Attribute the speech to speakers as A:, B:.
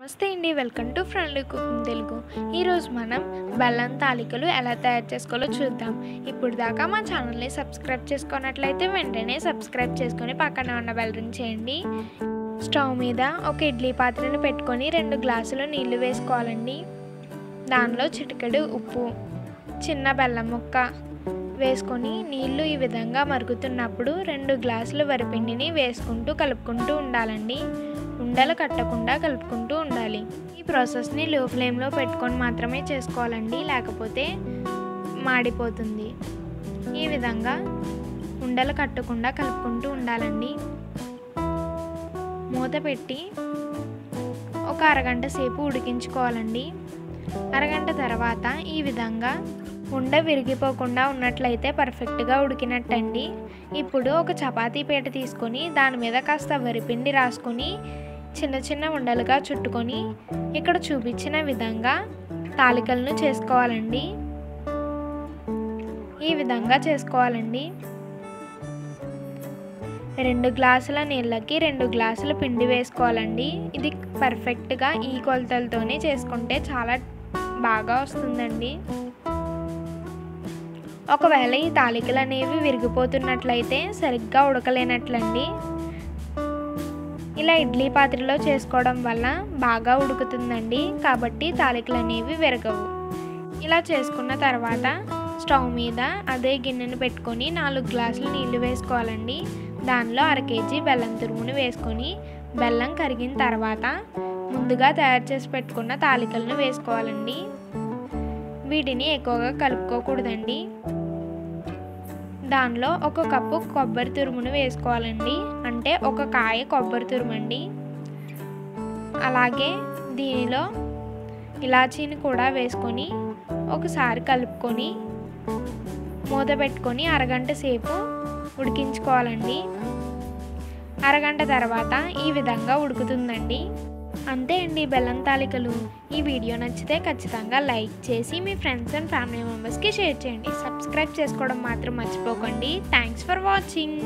A: నమస్తే అండి, welcome to friendly cooking Telugu. ఈరోజు మనం బెల్లం తాలికలు ఎలా తయారు చేసుకోవాలో చూద్దాం. ఇప్పుడు దాకా మా ఛానల్ని సబ్స్క్రైబ్ చేసుకున్నట్లయితే వెంటనే సబ్స్క్రైబ్ చేసుకొని పక్కన ఉన్న బెల్ రింగ్ చేయండి. స్టవ్ మీద ఒక ఇడ్లీ పాత్రను పెట్టుకొని 2 గ్లాసులు నీళ్లు వేసుకోవాలండి. దానిలో చిటికెడు ఉప్పు, చిన్న బెల్లం ముక్క వేసుకొని నీళ్లు ఈ విధంగా మరుగుతున్నప్పుడు 2 గ్లాసుల వరిపిండిని వేసుకుంటూ కలుపుకుంటూ ఉండాలండి. ఉండలు కట్టకుండా కలుపుకుంటూ ఉండాలి. ఈ ప్రాసెస్ని లో ఫ్లేమ్లో పెట్టుకొని మాత్రమే చేసుకోవాలండి, లేకపోతే మాడిపోతుంది. ఈ విధంగా ఉండలు కట్టకుండా కలుపుకుంటూ ఉండాలండి. మూత పెట్టి ఒక అరగంట సేపు ఉడికించుకోవాలండి. అరగంట తర్వాత ఈ విధంగా ఉండ విరిగిపోకుండా ఉన్నట్లయితే పర్ఫెక్ట్గా ఉడికినట్టండి. ఇప్పుడు ఒక చపాతీ పీట తీసుకొని దాని మీద కాస్త వరిపిండి రాసుకొని చిన్న చిన్న ఉండలుగా చుట్టుకొని ఇక్కడ చూపించిన విధంగా తాలికలను చేసుకోవాలండి. ఈ విధంగా చేసుకోవాలండి. 2 గ్లాసుల నీళ్ళకి 2 గ్లాసుల పిండి వేసుకోవాలండి. ఇది పర్ఫెక్ట్గా ఈ కొలతలతోనే చేసుకుంటే చాలా బాగా వస్తుందండి. ఒకవేళ ఈ తాలికలు అనేవి విరిగిపోతున్నట్లయితే సరిగ్గా ఉడకలేనట్లండి. ఇలా ఇడ్లీ పాత్రలో చేసుకోవడం వల్ల బాగా ఉడుకుతుందండి, కాబట్టి తాలికలు అనేవి విరగవు. ఇలా చేసుకున్న తర్వాత స్టవ్ మీద అదే గిన్నెను పెట్టుకొని 4 గ్లాసులు నీళ్లు వేసుకోవాలండి. దానిలో 1/2 కేజీ బెల్లం తురుమును వేసుకొని బెల్లం కరిగిన తర్వాత ముందుగా తయారు చేసి పెట్టుకున్న తాలికలను వేసుకోవాలండి. వీటిని ఎక్కువగా కలుపుకోకూడదండి. దానిలో 1 కప్పు కొబ్బరి తురుమును వేసుకోవాలండి, అంటే 1 కాయ కొబ్బరి తురుమండి. అలాగే దీనిలో ఇలాచీని కూడా వేసుకొని ఒకసారి కలుపుకొని మూత పెట్టుకొని అరగంట సేపు ఉడికించుకోవాలండి. అరగంట తర్వాత ఈ విధంగా ఉడుకుతుందండి. అంతే అండి బెల్లం తాలికలు. ఈ వీడియో నచ్చితే ఖచ్చితంగా లైక్ చేసి మీ ఫ్రెండ్స్ అండ్ ఫ్యామిలీ మెంబర్స్కి షేర్ చేయండి. సబ్స్క్రైబ్ చేసుకోవడం మాత్రం మర్చిపోకండి. Thanks for watching.